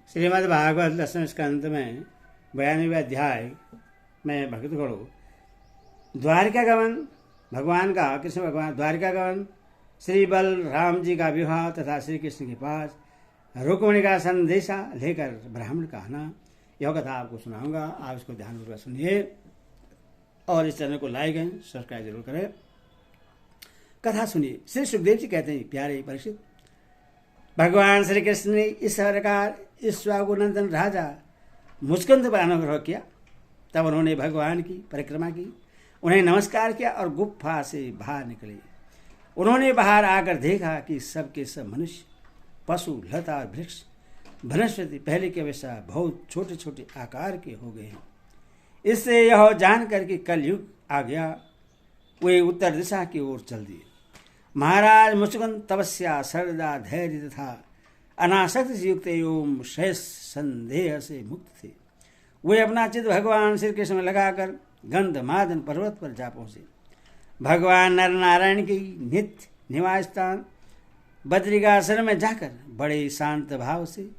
श्रीमद् भागवत दसवें स्कंद में 92वें अध्याय में भक्त गणों द्वारिका गमन भगवान का कृष्ण भगवान द्वारिका गमन श्री बलराम जी का विवाह तथा श्री कृष्ण के पास रुक्मिणी का संदेशा लेकर ब्राह्मण का आना, यह कथा आपको सुनाऊंगा। आप इसको ध्यानपूर्वक सुनिए और इस चैनल को लाइक एंड सब्सक्राइब जरूर करें। कथा सुनिए। श्री सुखदेव जी कहते हैं, प्यारे परीक्षित, भगवान श्री कृष्ण ने इस प्रकार ईश्वागुनंदन राजा मुस्कुंद पर अनुग्रह किया। तब उन्होंने भगवान की परिक्रमा की, उन्हें नमस्कार किया और गुफा से बाहर निकले। उन्होंने बाहर आकर देखा कि सबके सब मनुष्य, पशु, लता और वृक्ष, वनस्पति पहले के अपेक्षा बहुत छोटे छोटे आकार के हो गए हैं। इससे यह जानकर कि कलयुग आ गया, वे उत्तर दिशा की ओर चल दिए। महाराज मुस्कुंद तपस्या, श्रद्धा, धैर्य तथा अनासक्त से युक्त एवं शेष संदेह से मुक्त थे। वे अपना चित्त भगवान श्री कृष्ण में लगाकर गंधमादन पर्वत पर जा पहुंचे। भगवान नर नारायण की नित्य निवास स्थान बद्रिकाश्रम में जाकर बड़े शांत भाव से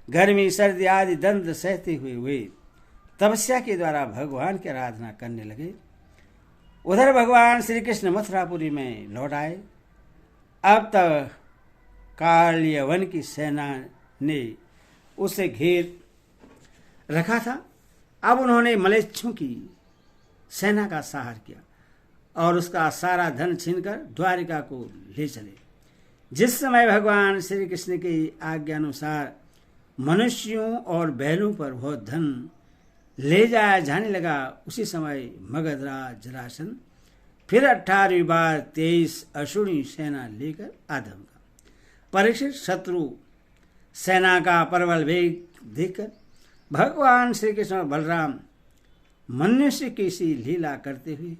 गर्मी सर्दी आदि दंड सहते हुए वे तपस्या के द्वारा भगवान की आराधना करने लगे। उधर भगवान श्री कृष्ण मथुरापुरी में लौट आए। अब तक काल्यवन की सेना ने उसे घेर रखा था। अब उन्होंने मलेच्छों की सेना का सहार किया और उसका सारा धन छीनकर द्वारिका को ले चले। जिस समय भगवान श्री कृष्ण की आज्ञा अनुसार मनुष्यों और बैलों पर वह धन ले जाया जाने लगा, उसी समय मगधराज जरासंध फिर 18वीं बार 23 अशुणी सेना लेकर आधम का। परीक्षित, शत्रु सेना का प्रबल वेग देखकर भगवान श्री कृष्ण और बलराम मनुष्य की सी लीला करते हुए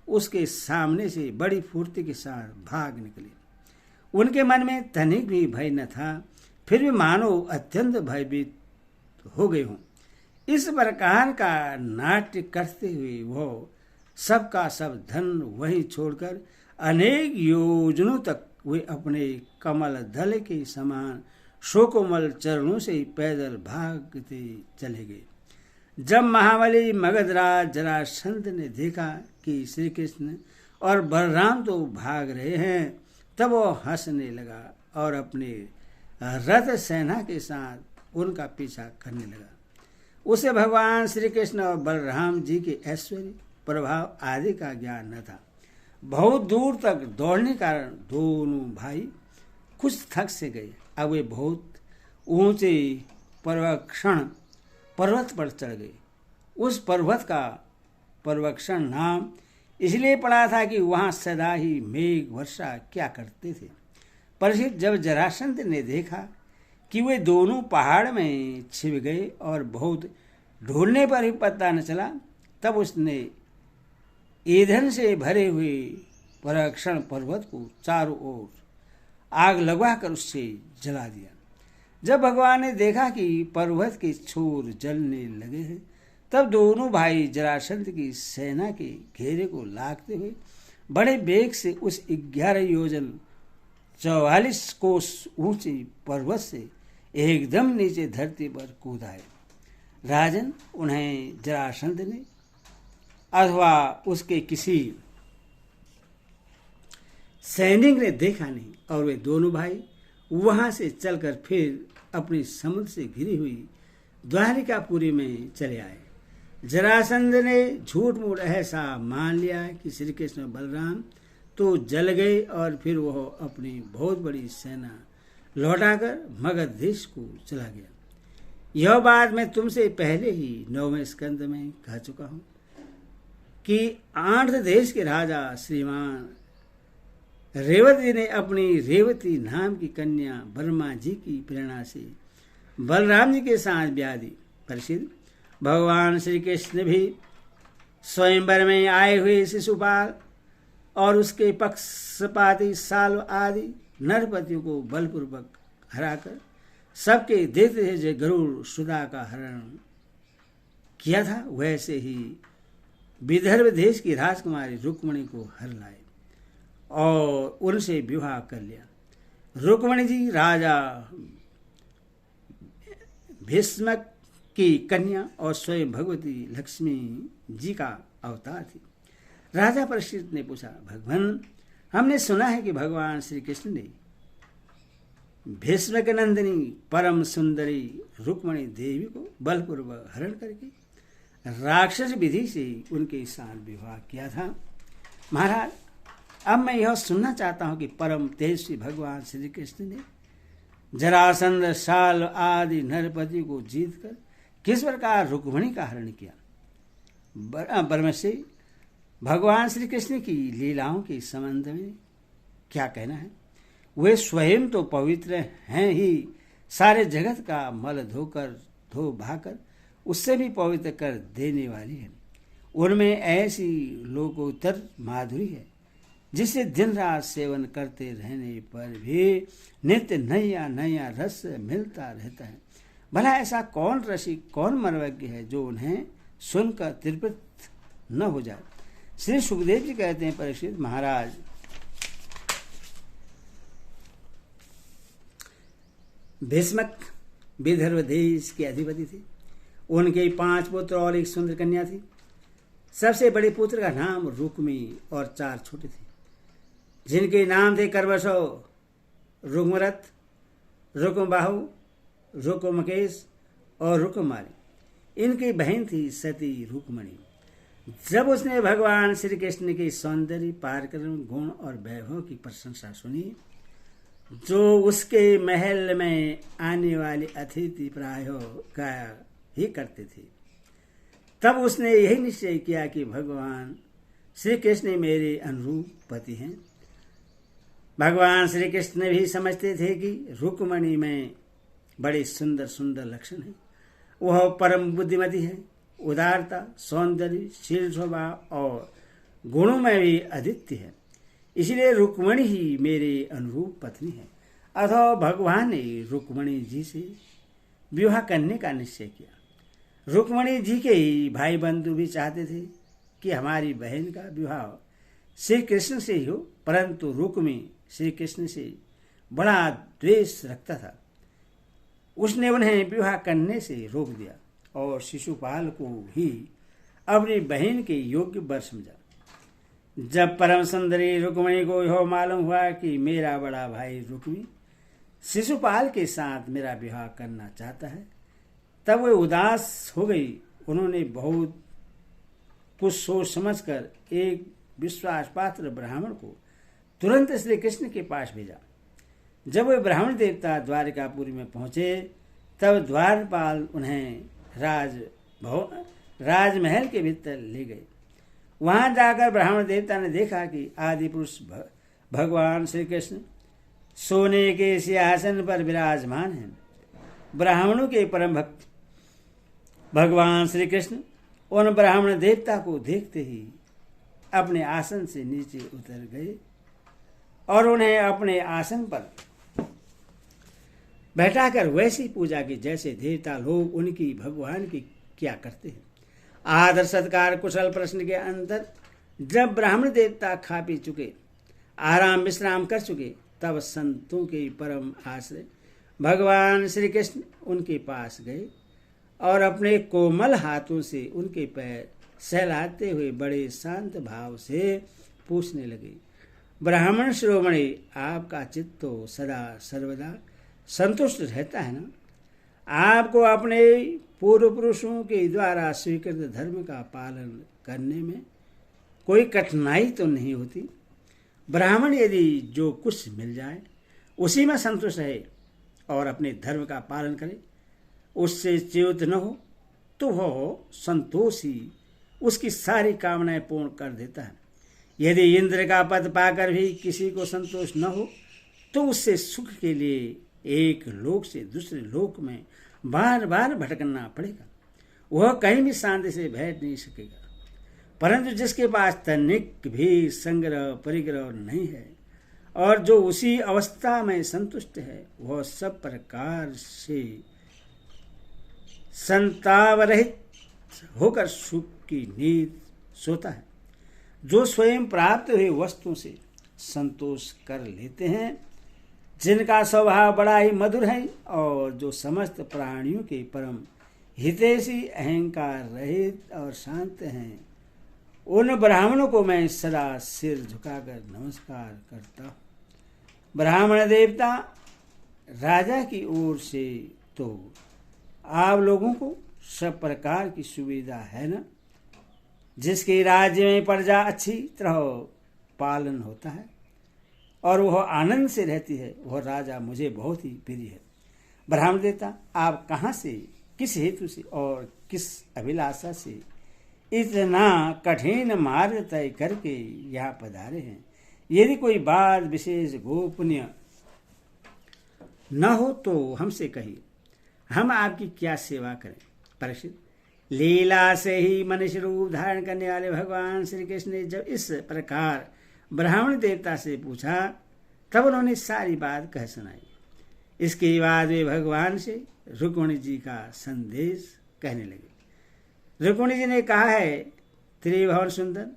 उसके सामने से बड़ी फुर्ती के साथ भाग निकले। उनके मन में तनिक भी भय न था, फिर भी मानो अत्यंत भयभीत हो गए हों। इस प्रकार का नाट्य करते हुए वो सबका सब धन वहीं छोड़कर अनेक योजनों तक वे अपने कमल दल के समान शोकोमल चरणों से पैदल भागते चले गए। जब महाबली मगधराज जरासंध ने देखा कि श्री कृष्ण और बलराम तो भाग रहे हैं, तब वो हंसने लगा और अपने रथ सेना के साथ उनका पीछा करने लगा। उसे भगवान श्री कृष्ण और बलराम जी के ऐश्वर्य, प्रभाव आदि का ज्ञान न था। बहुत दूर तक दौड़ने के कारण दोनों भाई कुछ थक से गए। अब वे बहुत ऊंचे पर्वत पर चढ़ गए। उस पर्वत का पर्वक्षण नाम इसलिए पड़ा था कि वहां सदा ही मेघ वर्षा क्या करते थे। परीक्षित, जब जरासंध ने देखा कि वे दोनों पहाड़ में छिप गए और बहुत ढूंढने पर भी पता न चला, तब उसने ईंधन से भरे हुए पर्वक्षण पर्वत को चारों ओर आग लगवाकर उससे जला दिया। जब भगवान ने देखा कि पर्वत के छोर जलने लगे हैं, तब दोनों भाई जरासंध की सेना के घेरे को लागते हुए बड़े वेग से उस 11 योजन 44 कोस ऊंचे पर्वत से एकदम नीचे धरती पर कूद आए। राजन, उन्हें जरासंध ने अथवा उसके किसी सैनिक ने देखा नहीं और वे दोनों भाई वहां से चलकर फिर अपनी समुद्र से घिरी हुई द्वारिकापुरी में चले आए। जरासंध ने झूठ मूठ ऐसा मान लिया कि श्री कृष्ण बलराम तो जल गए और फिर वह अपनी बहुत बड़ी सेना लौटाकर मगध देश को चला गया। यह बात मैं तुमसे पहले ही 9वें स्कंद में कह चुका हूं कि आंध्र देश के राजा श्रीमान रेवती ने अपनी रेवती नाम की कन्या ब्रह्मा जी की प्रेरणा से बलराम जी के साथ ब्याह दी। प्रसिद्ध, भगवान श्री कृष्ण भी स्वयंवर में आए हुए शिशुपाल और उसके पक्षपाती साल आदि नरपतियों को बलपूर्वक हराकर सबके देते थे जो गरुड़ सुधा का हरण किया था, वैसे ही विदर्भ देश की राजकुमारी रुक्मिणी को हर लाए और उनसे विवाह कर लिया। रुक्मिणी जी राजा भीष्मक की कन्या और स्वयं भगवती लक्ष्मी जी का अवतार थी। राजा परीक्षित ने पूछा, भगवान, हमने सुना है कि भगवान श्री कृष्ण ने भीष्मक नंदिनी परम सुंदरी रुक्मणी देवी को बलपूर्वक हरण करके राक्षस विधि से उनके साथ विवाह किया था। महाराज, अब मैं यह सुनना चाहता हूं कि परम तेजस्वी भगवान श्री कृष्ण ने जरासंध, शाल आदि नरपति को जीतकर किस प्रकार रुक्मणी का हरण किया। ब्रह्मश्री, भगवान श्री कृष्ण की लीलाओं के संबंध में क्या कहना है? वे स्वयं तो पवित्र हैं ही, सारे जगत का मल धो भाकर उससे भी पवित्र कर देने वाली है। उनमें ऐसी लोकोत्तर माधुरी है जिसे दिन रात सेवन करते रहने पर भी नित्य नया नया रस मिलता रहता है। भला ऐसा कौन रसिक, कौन मनोज्ञ है जो उन्हें सुनकर तृप्त न हो जाए। श्री सुखदेव जी कहते हैं, परीक्षित महाराज, भीष्मक विदर्भ देश के अधिपति थे। उनके 5 पुत्र और एक सुंदर कन्या थी। सबसे बड़े पुत्र का नाम रुक्मी और 4 छोटे थे, जिनके नाम थे कर्वशो, रुक्मरथ, रुक्मबाहु, रुक्मकेश और रुक्ममाली। इनकी बहन थी सती रुक्मणी। जब उसने भगवान श्री कृष्ण के सौंदर्य, पराक्रम, गुण और वैभव की प्रशंसा सुनी, जो उसके महल में आने वाले अतिथि प्रायो गाया ही करते थे, तब उसने यही निश्चय किया कि भगवान श्री कृष्ण मेरे अनुरूप पति हैं। भगवान श्री कृष्ण भी समझते थे कि रुक्मणी में बड़े सुंदर सुंदर लक्षण हैं। वह परम बुद्धिमती है, उदारता, सौंदर्य, शील स्वभाव और गुणों में भी अद्वितीय है। इसलिए रुक्मणी ही मेरे अनुरूप पत्नी है। अतः भगवान ने रुक्मणी जी से विवाह करने का निश्चय किया। रुक्मणी जी के ही भाई बंधु भी चाहते थे कि हमारी बहन का विवाह श्री कृष्ण से ही हो, परंतु रुक्मी श्री कृष्ण से बड़ा द्वेष रखता था। उसने उन्हें विवाह करने से रोक दिया और शिशुपाल को ही अपनी बहन के योग्य वर समझा। जब परम सुंदरी रुक्मणी को यह मालूम हुआ कि मेरा बड़ा भाई रुक्मी शिशुपाल के साथ मेरा विवाह करना चाहता है, तब वे उदास हो गई। उन्होंने बहुत कुछ सोच समझकर एक विश्वास पात्र ब्राह्मण को तुरंत श्री कृष्ण के पास भेजा। जब वे ब्राह्मण देवता द्वारिकापुरी में पहुंचे, तब द्वारपाल उन्हें राजमहल के भीतर ले गए। वहां जाकर ब्राह्मण देवता ने देखा कि आदि पुरुष भगवान श्री कृष्ण सोने के सिंहासन पर विराजमान हैं। ब्राह्मणों के परम भक्त भगवान श्री कृष्ण उन ब्राह्मण देवता को देखते ही अपने आसन से नीचे उतर गए और उन्हें अपने आसन पर बैठाकर वैसी पूजा की जैसे देवता लोग उनकी भगवान की किया करते हैं। आदर सत्कार कुशल प्रश्न के अंतर जब ब्राह्मण देवता खा पी चुके, आराम विश्राम कर चुके, तब संतों के परम आश्रय भगवान श्री कृष्ण उनके पास गए और अपने कोमल हाथों से उनके पैर सहलाते हुए बड़े शांत भाव से पूछने लगे, ब्राह्मण शिरोमणि, आपका चित्त तो सदा सर्वदा संतुष्ट रहता है ना? आपको अपने पूर्व पुरुषों के द्वारा स्वीकृत धर्म का पालन करने में कोई कठिनाई तो नहीं होती? ब्राह्मण यदि जो कुछ मिल जाए उसी में संतुष्ट रहे और अपने धर्म का पालन करे, उससे च्युत न हो, तो वह संतोषी उसकी सारी कामनाएं पूर्ण कर देता है। यदि इंद्र का पद पाकर भी किसी को संतोष न हो, तो उससे सुख के लिए एक लोक से दूसरे लोक में बार बार भटकना पड़ेगा। वह कहीं भी शांति से बैठ नहीं सकेगा। परंतु जिसके पास तनिक भी संग्रह परिग्रह नहीं है और जो उसी अवस्था में संतुष्ट है, वह सब प्रकार से संताप रहित होकर सुख की नींद सोता है। जो स्वयं प्राप्त हुई वस्तुओं से संतोष कर लेते हैं, जिनका स्वभाव बड़ा ही मधुर है और जो समस्त प्राणियों के परम हितैषी, अहंकार रहित और शांत हैं, उन ब्राह्मणों को मैं सदा सिर झुकाकर नमस्कार करता हूँ। ब्राह्मण देवता राजा की ओर से तो आप लोगों को सब प्रकार की सुविधा है ना। जिसके राज्य में प्रजा अच्छी तरह पालन होता है और वह आनंद से रहती है, वह राजा मुझे बहुत ही प्रिय है। ब्राह्मण देवता, आप कहाँ से, किस हेतु से और किस अभिलाषा से इतना कठिन मार्ग तय करके यहाँ पधारे हैं? यदि कोई बात विशेष गोपनीय न हो तो हमसे कहिए, हम आपकी क्या सेवा करें। परीक्षित, लीला से ही मनुष्य रूप धारण करने वाले भगवान श्री कृष्ण ने जब इस प्रकार ब्राह्मण देवता से पूछा, तब उन्होंने सारी बात कह सुनाई। इसके बाद वे भगवान से रुक्मिणी जी का संदेश कहने लगे। रुक्मिणी जी ने कहा है, त्रिभुवन सुंदर,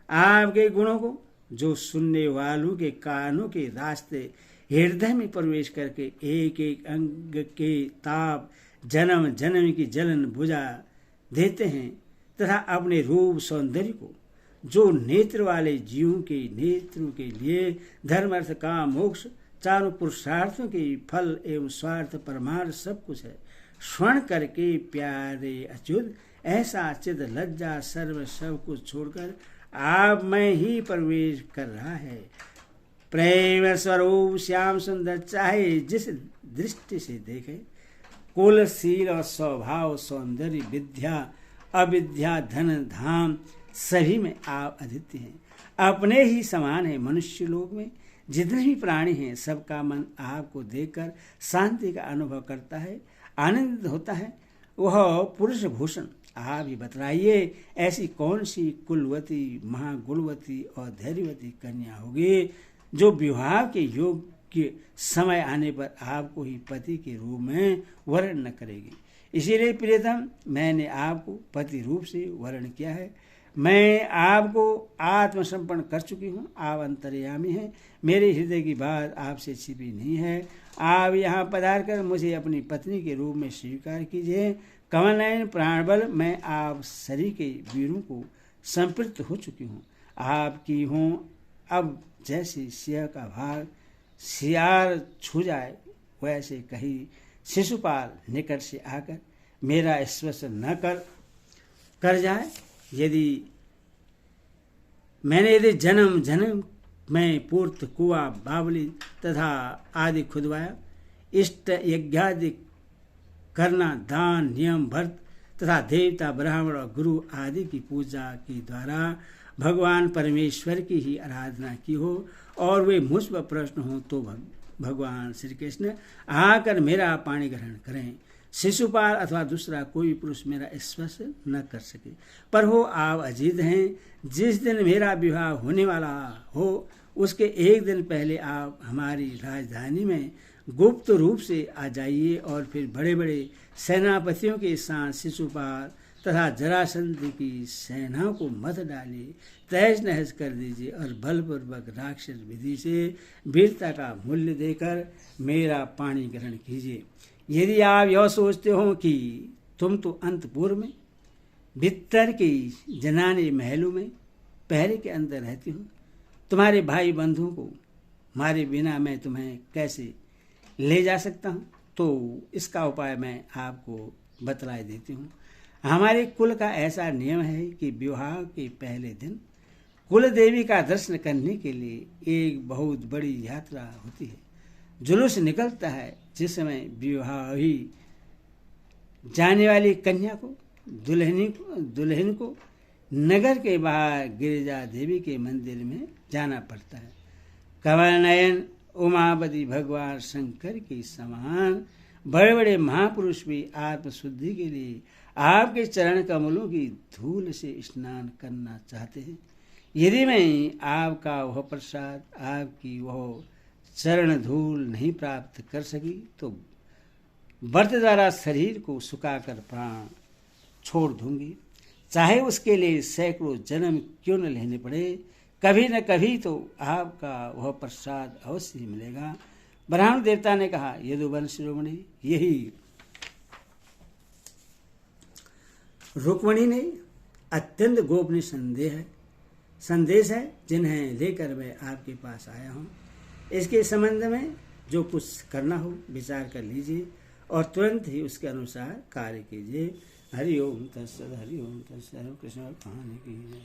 आपके गुणों को जो सुनने वालों के कानों के रास्ते हृदय में प्रवेश करके एक एक अंग के ताप जन्म जन्म की जलन बुझा देते हैं, तथा अपने रूप सौंदर्य को जो नेत्र वाले जीवों के नेत्रों के लिए धर्म अर्थ काम मोक्ष चारों पुरुषार्थों के फल एवं स्वार्थ परमार्थ सब कुछ है, स्वर्ण करके प्यारे अच्युत ऐसा चिद लज्जा सर्व सब कुछ छोड़कर आप में ही प्रवेश कर रहा है। प्रेम स्वरूप श्याम सुंदर चाहे जिस दृष्टि से देखे, कुल शील और स्वभाव सौंदर्य विद्या अविद्या धन धाम सभी में आप अद्वितीय हैं, अपने ही समान है। मनुष्य लोक में जितने भी प्राणी हैं सबका मन आपको देखकर शांति का अनुभव करता है, आनंदित होता है। वह पुरुष भूषण आप ही बतलाइए, ऐसी कौन सी कुलवती महागुणवती और धैर्यवती कन्या होगी जो विवाह के योग के समय आने पर आपको ही पति के रूप में वर्ण न करेगी। इसीलिए प्रियतम, मैंने आपको पति रूप से वर्ण किया है। मैं आपको आत्मसमर्पण कर चुकी हूँ। आप अंतर्यामी हैं, मेरे हृदय की बात आपसे छिपी नहीं है। आप यहाँ पधार कर मुझे अपनी पत्नी के रूप में स्वीकार कीजिए। कमल नयन प्राणबल, मैं आप सभी के वीरों को संपृक्त हो चुकी हूँ, आपकी हूँ। अब जैसे सिंह का भाग सियार छू जाए, वैसे कहीं शिशुपाल निकट से आकर मेरा स्पर्श न कर जाए। यदि जन्म जन्म में पूर्त कुआ बावली तथा आदि खुदवाया, इष्ट यज्ञादि करना, दान नियम व्रत तथा देवता ब्राह्मण और गुरु आदि की पूजा के द्वारा भगवान परमेश्वर की ही आराधना की हो और वे मुझ पर प्रश्न हो, तो भगवान श्री कृष्ण आकर मेरा पाणी ग्रहण करें। शिशुपाल अथवा दूसरा कोई पुरुष मेरा स्पर्श न कर सके। पर हो आप अजीत हैं, जिस दिन मेरा विवाह होने वाला हो उसके एक दिन पहले आप हमारी राजधानी में गुप्त रूप से आ जाइए और फिर बड़े बड़े सेनापतियों के साथ शिशुपाल तथा जरासंध की सेनाओं को मत डालिए, तहस नहस कर दीजिए और बलपूर्वक राक्षस विधि से वीरता का मूल्य देकर मेरा पाणी ग्रहण कीजिए। यदि आप यह सोचते हो कि तुम तो अंतपुर में भीतर के जनाने महलों में पहरे के अंदर रहती हो, तुम्हारे भाई बंधुओं को मारे बिना मैं तुम्हें कैसे ले जा सकता हूँ, तो इसका उपाय मैं आपको बतला देती हूँ। हमारे कुल का ऐसा नियम है कि विवाह के पहले दिन कुल देवी का दर्शन करने के लिए एक बहुत बड़ी यात्रा होती है। जुलूस निकलता है जिसमें विवाही जाने वाली कन्या को दुल्हन को नगर के बाहर गिरिजा देवी के मंदिर में जाना पड़ता है। कमल नयन उमापति भगवान शंकर के समान बड़े बड़े महापुरुष भी आत्मशुद्धि के लिए आपके चरण कमलों की धूल से स्नान करना चाहते हैं। यदि मैं आपका वह प्रसाद, आपकी वह चरण धूल नहीं प्राप्त कर सकी तो व्रत द्वारा शरीर को सुखाकर प्राण छोड़ दूंगी, चाहे उसके लिए सैकड़ों जन्म क्यों न लेने पड़े। कभी न कभी तो आपका वह प्रसाद अवश्य मिलेगा। ब्रह्मण देवता ने कहा, यदुवन शिरोमणि, यही रुक्मणी ने अत्यंत गोपनीय संदेश है जिन्हें लेकर मैं आपके पास आया हूँ। इसके संबंध में जो कुछ करना हो विचार कर लीजिए और तुरंत ही उसके अनुसार कार्य कीजिए। हरि ओम तत्सत, हरि ओम तत्सत। कृष्ण भगवान की जय।